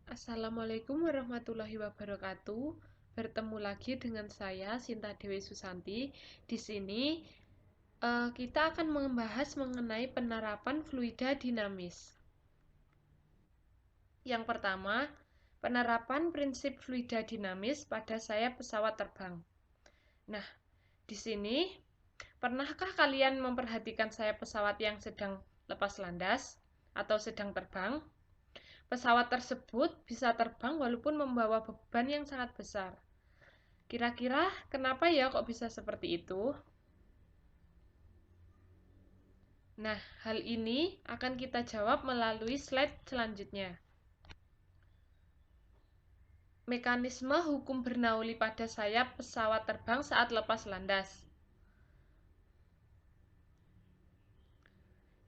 Assalamualaikum warahmatullahi wabarakatuh. Bertemu lagi dengan saya Sinta Dewi Susanti. Di sini kita akan membahas mengenai penerapan fluida dinamis. Yang pertama, penerapan prinsip fluida dinamis pada sayap pesawat terbang. Nah, di sini pernahkah kalian memperhatikan sayap pesawat yang sedang lepas landas atau sedang terbang? Pesawat tersebut bisa terbang walaupun membawa beban yang sangat besar. Kira-kira kenapa ya kok bisa seperti itu? Nah, hal ini akan kita jawab melalui slide selanjutnya. Mekanisme hukum bernauli pada sayap pesawat terbang saat lepas landas.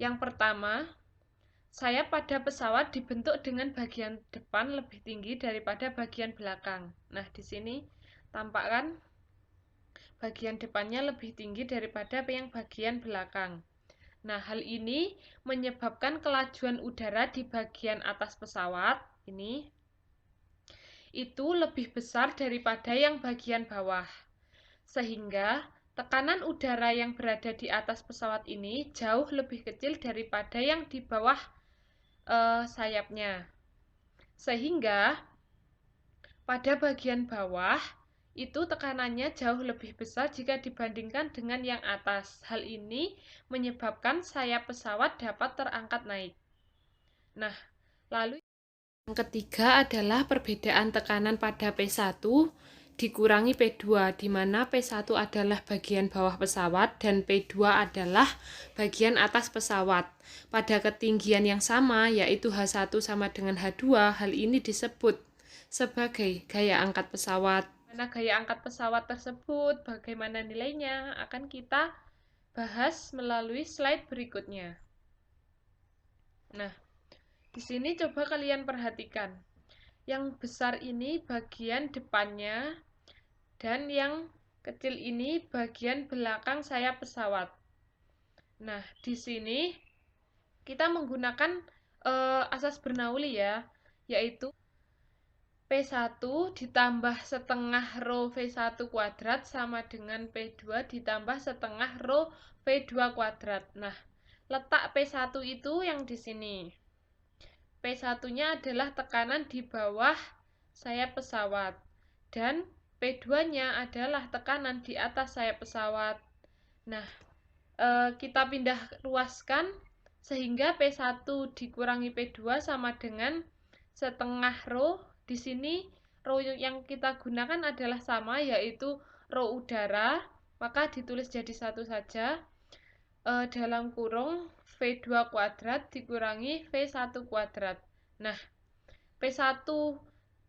Yang pertama, sayap pada pesawat dibentuk dengan bagian depan lebih tinggi daripada bagian belakang. Nah, di sini tampak kan bagian depannya lebih tinggi daripada yang bagian belakang. Nah, hal ini menyebabkan kelajuan udara di bagian atas pesawat ini itu lebih besar daripada yang bagian bawah. Sehingga tekanan udara yang berada di atas pesawat ini jauh lebih kecil daripada yang di bawah sayapnya. Sehingga pada bagian bawah itu tekanannya jauh lebih besar jika dibandingkan dengan yang atas. Hal ini menyebabkan sayap pesawat dapat terangkat naik. Nah, lalu yang ketiga adalah perbedaan tekanan pada P1 dikurangi P2, di mana P1 adalah bagian bawah pesawat dan P2 adalah bagian atas pesawat. Pada ketinggian yang sama, yaitu H1 sama dengan H2, hal ini disebut sebagai gaya angkat pesawat. Mana gaya angkat pesawat tersebut, bagaimana nilainya, akan kita bahas melalui slide berikutnya. Nah, di sini coba kalian perhatikan. Yang besar ini bagian depannya dan yang kecil ini bagian belakang sayap pesawat. Nah, di sini kita menggunakan asas Bernoulli ya, yaitu P1 ditambah setengah rho V1 kuadrat sama dengan P2 ditambah setengah rho V2 kuadrat. Nah, letak P1 itu yang di sini. P1-nya adalah tekanan di bawah sayap pesawat dan P2-nya adalah tekanan di atas sayap pesawat. Nah, kita pindah ruaskan sehingga P1 dikurangi P2 sama dengan setengah rho. Di sini rho yang kita gunakan adalah sama, yaitu rho udara, maka ditulis jadi satu saja, dalam kurung V2 kuadrat dikurangi V1 kuadrat. Nah, P1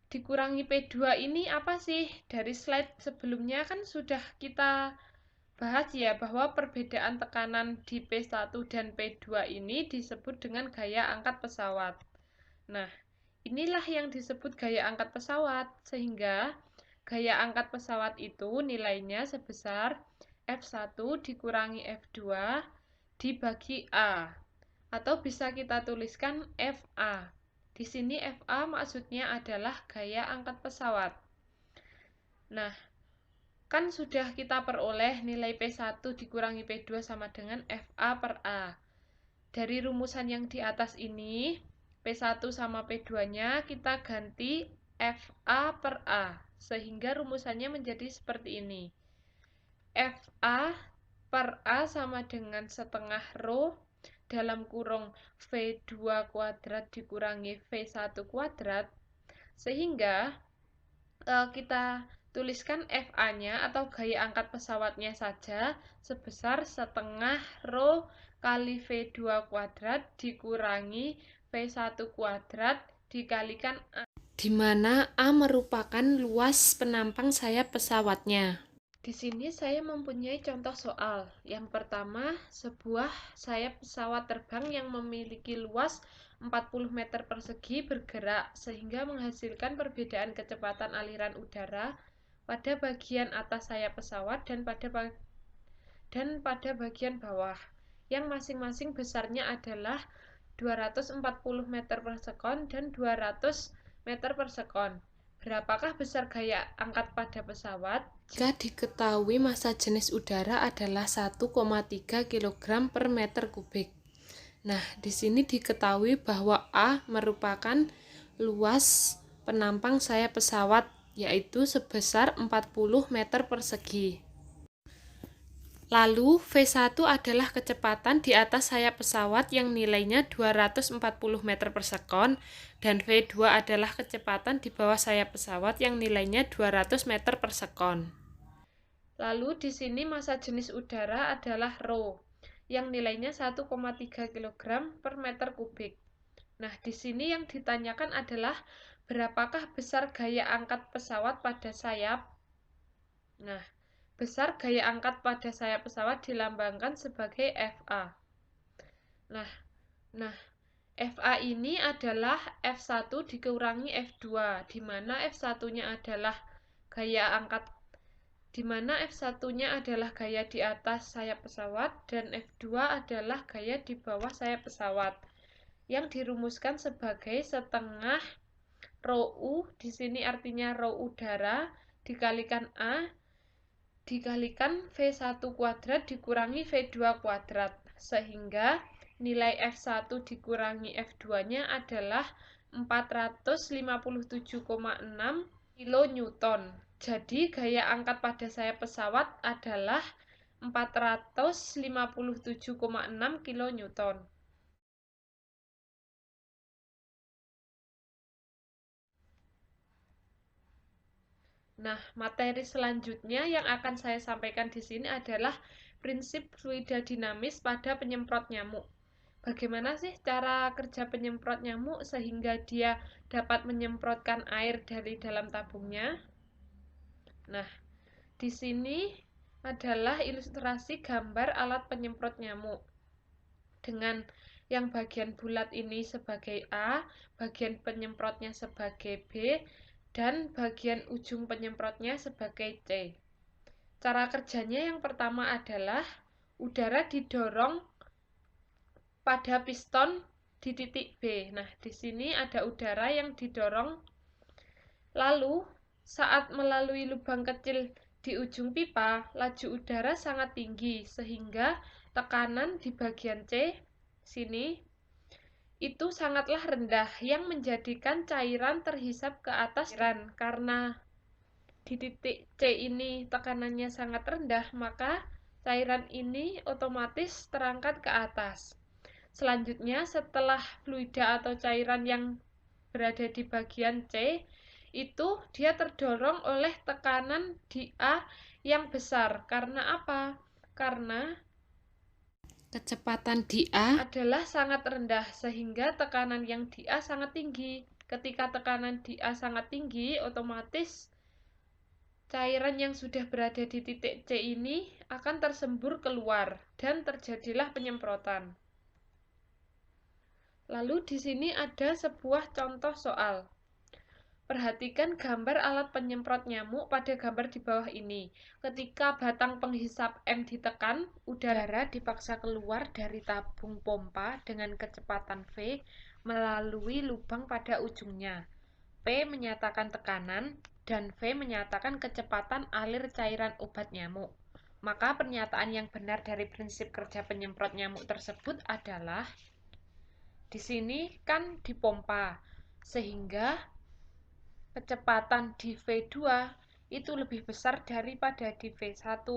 dikurangi P2 ini apa sih? Dari slide sebelumnya kan sudah kita bahas ya, bahwa perbedaan tekanan di P1 dan P2 ini disebut dengan gaya angkat pesawat. Nah, inilah yang disebut gaya angkat pesawat, sehingga gaya angkat pesawat itu nilainya sebesar F1 dikurangi F2 dibagi A, atau bisa kita tuliskan FA. Di sini FA maksudnya adalah gaya angkat pesawat. Nah, kan sudah kita peroleh nilai P1 dikurangi P2 sama dengan FA per A. Dari rumusan yang di atas ini, P1 sama P2-nya kita ganti FA per A, sehingga rumusannya menjadi seperti ini. FA per A sama dengan setengah rho dalam kurung V2 kuadrat dikurangi V1 kuadrat, sehingga kita tuliskan FA-nya atau gaya angkat pesawatnya saja sebesar setengah rho kali V2 kuadrat dikurangi V1 kuadrat dikalikan A, di mana A merupakan luas penampang sayap pesawatnya. Di sini saya mempunyai contoh soal. Yang pertama, sebuah sayap pesawat terbang yang memiliki luas 40 meter persegi bergerak sehingga menghasilkan perbedaan kecepatan aliran udara pada bagian atas sayap pesawat dan pada bagian bawah, yang masing-masing besarnya adalah 240 meter per sekon dan 200 meter per sekon. Berapakah besar gaya angkat pada pesawat? Jika diketahui massa jenis udara adalah 1,3 kg per meter kubik. Nah, di sini diketahui bahwa A merupakan luas penampang sayap pesawat, yaitu sebesar 40 meter persegi. Lalu, V1 adalah kecepatan di atas sayap pesawat yang nilainya 240 meter per sekon, dan V2 adalah kecepatan di bawah sayap pesawat yang nilainya 200 meter per sekon. Lalu di sini massa jenis udara adalah Rho, yang nilainya 1,3 kg per meter kubik. Nah, di sini yang ditanyakan adalah berapakah besar gaya angkat pesawat pada sayap? Nah, besar gaya angkat pada sayap pesawat dilambangkan sebagai FA. Nah, FA ini adalah F1 dikurangi F2, di mana F1-nya adalah gaya angkat F1-nya adalah gaya di atas sayap pesawat dan F2 adalah gaya di bawah sayap pesawat, yang dirumuskan sebagai setengah rho U, di sini artinya rho udara, dikalikan A, dikalikan V1 kuadrat dikurangi V2 kuadrat, sehingga nilai F1 dikurangi F2-nya adalah 457,6 kN. Jadi gaya angkat pada sayap pesawat adalah 457,6 kN. Nah, materi selanjutnya yang akan saya sampaikan di sini adalah prinsip fluida dinamis pada penyemprot nyamuk. Bagaimana sih cara kerja penyemprot nyamuk sehingga dia dapat menyemprotkan air dari dalam tabungnya? Nah, di sini adalah ilustrasi gambar alat penyemprot nyamuk. Dengan yang bagian bulat ini sebagai A, bagian penyemprotnya sebagai B, dan bagian ujung penyemprotnya sebagai C. Cara kerjanya yang pertama adalah udara didorong pada piston di titik B. Nah, di sini ada udara yang didorong. Lalu, saat melalui lubang kecil di ujung pipa, laju udara sangat tinggi sehingga tekanan di bagian C sini itu sangatlah rendah, yang menjadikan cairan terhisap ke atas cairan. Karena di titik C ini tekanannya sangat rendah, maka cairan ini otomatis terangkat ke atas. Selanjutnya, setelah fluida atau cairan yang berada di bagian C itu dia terdorong oleh tekanan di A yang besar. Karena apa? Karena Kecepatan di A adalah sangat rendah sehingga tekanan yang di A sangat tinggi. Ketika tekanan di A sangat tinggi, otomatis cairan yang sudah berada di titik C ini akan tersembur keluar dan terjadilah penyemprotan. Lalu di sini ada sebuah contoh soal. Perhatikan gambar alat penyemprot nyamuk pada gambar di bawah ini. Ketika batang penghisap M ditekan, udara dipaksa keluar dari tabung pompa dengan kecepatan V melalui lubang pada ujungnya. P menyatakan tekanan dan V menyatakan kecepatan alir cairan obat nyamuk. Maka pernyataan yang benar dari prinsip kerja penyemprot nyamuk tersebut adalah di sini kan dipompa, sehingga kecepatan di V2 itu lebih besar daripada di V1,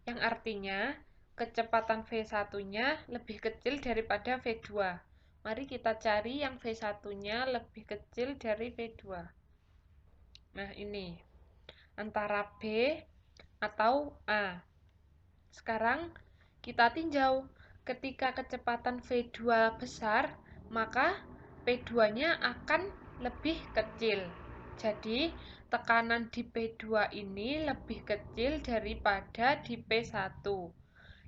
yang artinya kecepatan V1-nya lebih kecil daripada V2. Mari kita cari yang V1-nya lebih kecil dari V2. Nah, ini antara B atau A. Sekarang kita tinjau. Ketika kecepatan V2 besar, maka P2-nya akan lebih kecil. Jadi, tekanan di P2 ini lebih kecil daripada di P1.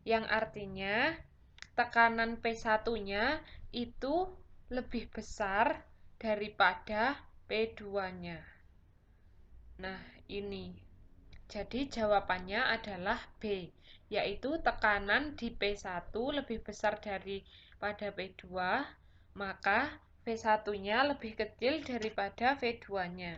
Yang artinya, tekanan P1-nya itu lebih besar daripada P2-nya. Nah, ini. Jadi, jawabannya adalah B, yaitu tekanan di P1 lebih besar daripada P2, maka V1-nya lebih kecil daripada V2-nya.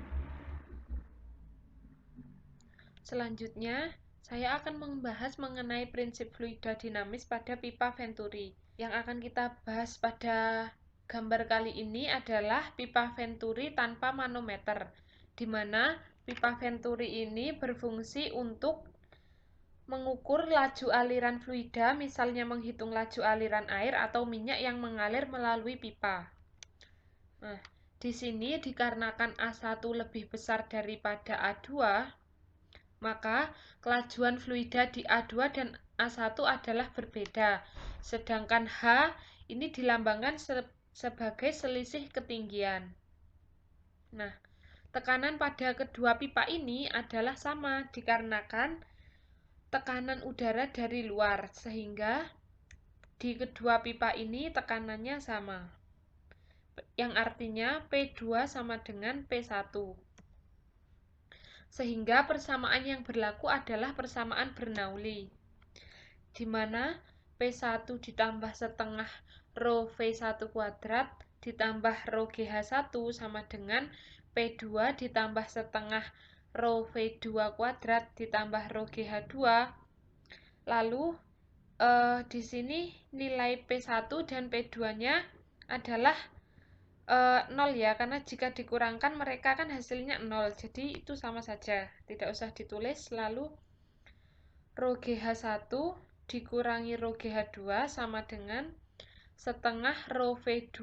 Selanjutnya, saya akan membahas mengenai prinsip fluida dinamis pada pipa Venturi. Yang akan kita bahas pada gambar kali ini adalah pipa Venturi tanpa manometer, di mana pipa Venturi ini berfungsi untuk mengukur laju aliran fluida, misalnya menghitung laju aliran air atau minyak yang mengalir melalui pipa. Nah, di sini dikarenakan A1 lebih besar daripada A2, maka kelajuan fluida di A2 dan A1 adalah berbeda. Sedangkan H ini dilambangkan sebagai selisih ketinggian. Nah, tekanan pada kedua pipa ini adalah sama dikarenakan tekanan udara dari luar, sehingga di kedua pipa ini tekanannya sama, yang artinya P2 sama dengan P1. Sehingga persamaan yang berlaku adalah persamaan Bernoulli, di mana P1 ditambah setengah rho V1 kuadrat ditambah rho GH1 sama dengan P2 ditambah setengah rho V2 kuadrat ditambah rho GH2. Lalu di sini nilai P1 dan P2-nya adalah 0 ya, karena jika dikurangkan mereka kan hasilnya 0, jadi itu sama saja, tidak usah ditulis. Lalu rho GH1 dikurangi rho GH2 sama dengan setengah rho V2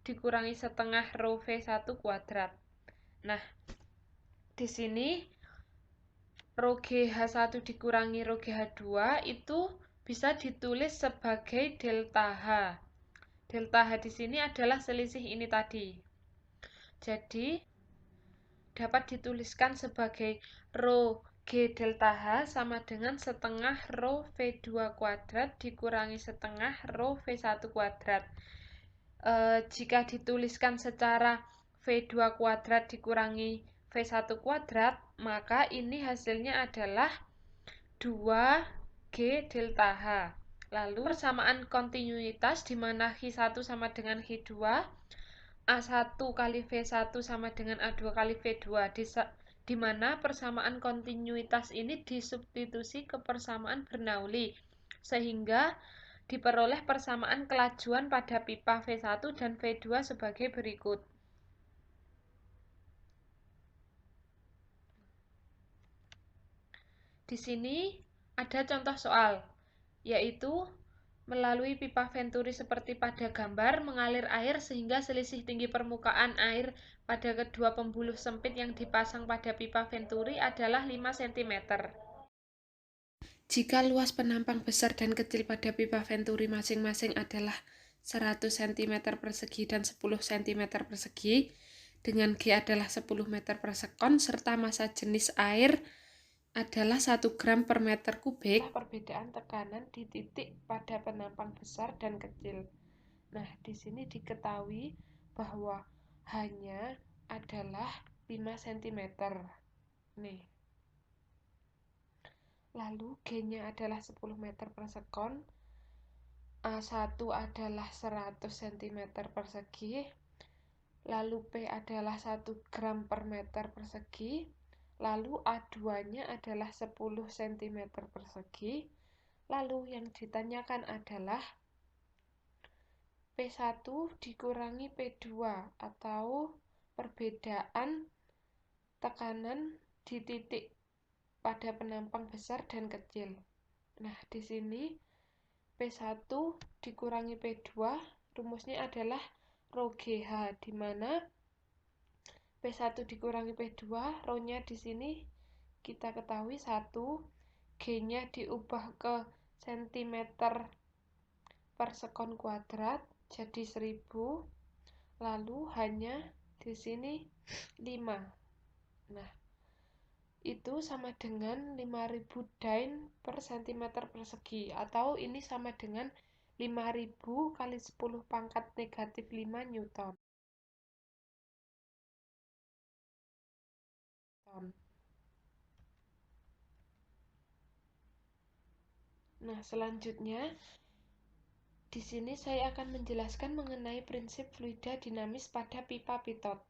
dikurangi setengah rho V1 kuadrat. Nah, di sini rho GH1 dikurangi rho GH2 itu bisa ditulis sebagai delta H. Delta H di sini adalah selisih ini tadi. Jadi, dapat dituliskan sebagai rho G delta H sama dengan setengah rho V2 kuadrat dikurangi setengah rho V1 kuadrat. Jika dituliskan secara V2 kuadrat dikurangi V1 kuadrat, maka ini hasilnya adalah 2G delta H. Lalu persamaan kontinuitas di mana H1 sama dengan H2, A1 kali V1 sama dengan A2 kali V2, di mana persamaan kontinuitas ini disubstitusi ke persamaan Bernoulli, sehingga diperoleh persamaan kelajuan pada pipa V1 dan V2 sebagai berikut. Di sini ada contoh soal, yaitu melalui pipa Venturi seperti pada gambar, mengalir air sehingga selisih tinggi permukaan air pada kedua pembuluh sempit yang dipasang pada pipa Venturi adalah 5 cm. Jika luas penampang besar dan kecil pada pipa Venturi masing-masing adalah 100 cm persegi dan 10 cm persegi, dengan G adalah 10 meter per sekon, serta massa jenis air adalah 1 gram per meter kubik. Perbedaan tekanan di titik pada penampang besar dan kecil. Nah, di sini diketahui bahwa hanya adalah 5 cm. Nih. Lalu G-nya adalah 10 meter per sekon. A1 adalah 100 cm persegi. Lalu P adalah 1 gram per meter persegi. Lalu A2-nya adalah 10 cm persegi. Lalu yang ditanyakan adalah P1 dikurangi P2 atau perbedaan tekanan di titik pada penampang besar dan kecil. Nah, di sini P1 dikurangi P2, rumusnya adalah rho GH, di mana P1 dikurangi P2, rho-nya di sini kita ketahui 1, G-nya diubah ke cm per sekon kuadrat, jadi 1000, lalu hanya di sini 5. Nah, itu sama dengan 5000 Dyn per cm persegi, atau ini sama dengan 5000 kali 10 pangkat negatif 5 Newton. Nah, selanjutnya Di sini saya akan menjelaskan mengenai prinsip fluida dinamis pada pipa pitot.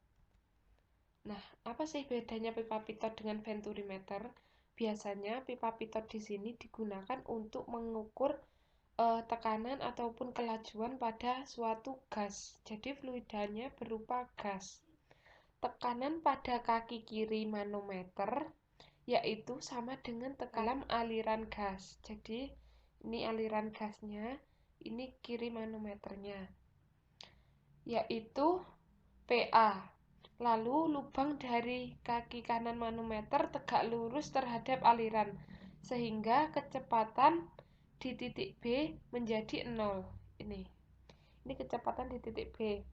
Nah, apa sih bedanya pipa pitot dengan venturimeter? Biasanya pipa pitot di sini digunakan untuk mengukur tekanan ataupun kelajuan pada suatu gas. Jadi fluidanya berupa gas. Tekanan pada kaki kiri manometer yaitu sama dengan tekanan aliran gas. Jadi ini aliran gasnya, ini kiri manometernya, yaitu PA. Lalu lubang dari kaki kanan manometer tegak lurus terhadap aliran, sehingga kecepatan di titik B menjadi 0. Ini kecepatan di titik B.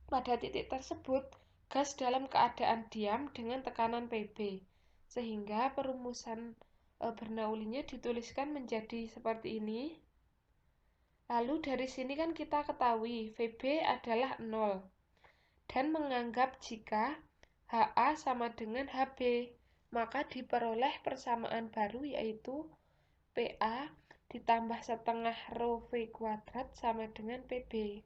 Pada titik tersebut, gas dalam keadaan diam dengan tekanan PB, sehingga perumusan Bernoullinya dituliskan menjadi seperti ini. Lalu dari sini kan kita ketahui VB adalah 0, dan menganggap jika HA sama dengan HB, maka diperoleh persamaan baru yaitu PA ditambah setengah rho V kuadrat sama dengan PB.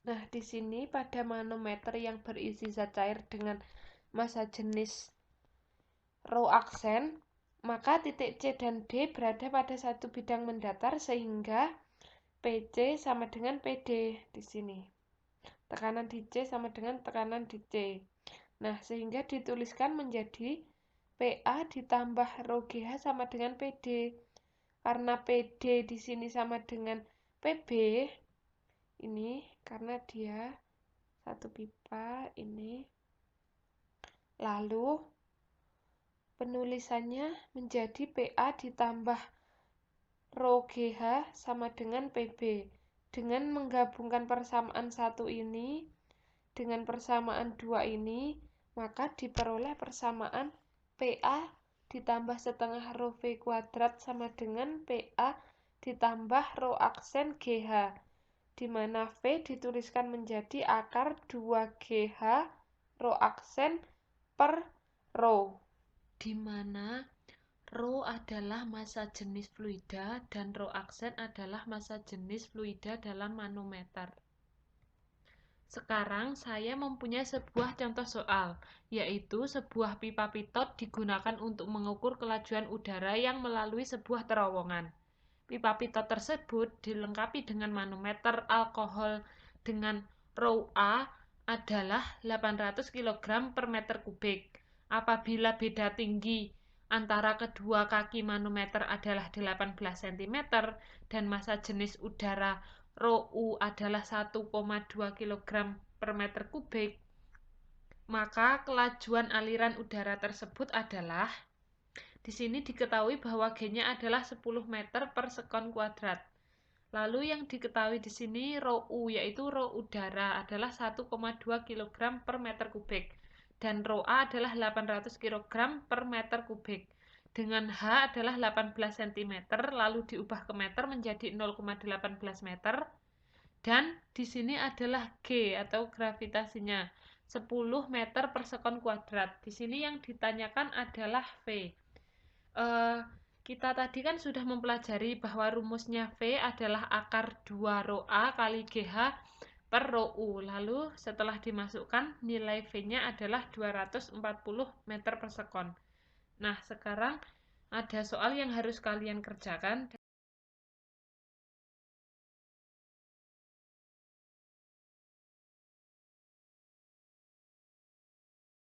Nah, di sini pada manometer yang berisi zat cair dengan massa jenis rho aksen, maka titik C dan D berada pada satu bidang mendatar sehingga PC sama dengan PD di sini. Tekanan di C sama dengan tekanan di C. Nah, sehingga dituliskan menjadi PA ditambah rho GH sama dengan PD. Karena PD di sini sama dengan PB, ini karena dia satu pipa ini. Lalu penulisannya menjadi PA ditambah rho GH sama dengan PB. Dengan menggabungkan persamaan 1 ini dengan persamaan 2 ini, maka diperoleh persamaan PA ditambah setengah rho V kuadrat sama dengan PA ditambah rho aksen GH, di mana V dituliskan menjadi akar 2GH rho aksen per rho, di mana rho adalah massa jenis fluida dan rho aksen adalah massa jenis fluida dalam manometer. Sekarang saya mempunyai sebuah contoh soal, yaitu sebuah pipa pitot digunakan untuk mengukur kelajuan udara yang melalui sebuah terowongan. Pipa pitot tersebut dilengkapi dengan manometer alkohol dengan rho A adalah 800 kg per meter kubik. Apabila beda tinggi antara kedua kaki manometer adalah 18 cm dan massa jenis udara rho U adalah 1,2 kg per meter kubik, maka kelajuan aliran udara tersebut adalah, di sini diketahui bahwa G-nya adalah 10 meter per sekon kuadrat. Lalu yang diketahui di sini rho U yaitu rho udara adalah 1,2 kg per meter kubik dan rho A adalah 800 kg per meter kubik. Dengan H adalah 18 cm lalu diubah ke meter menjadi 0,18 meter. Dan di sini adalah G atau gravitasinya 10 meter per sekon kuadrat. Di sini yang ditanyakan adalah V. Kita tadi kan sudah mempelajari bahwa rumusnya V adalah akar 2 rho A kali GH per rho U. Lalu setelah dimasukkan nilai V-nya adalah 240 meter per sekon. Nah, sekarang ada soal yang harus kalian kerjakan.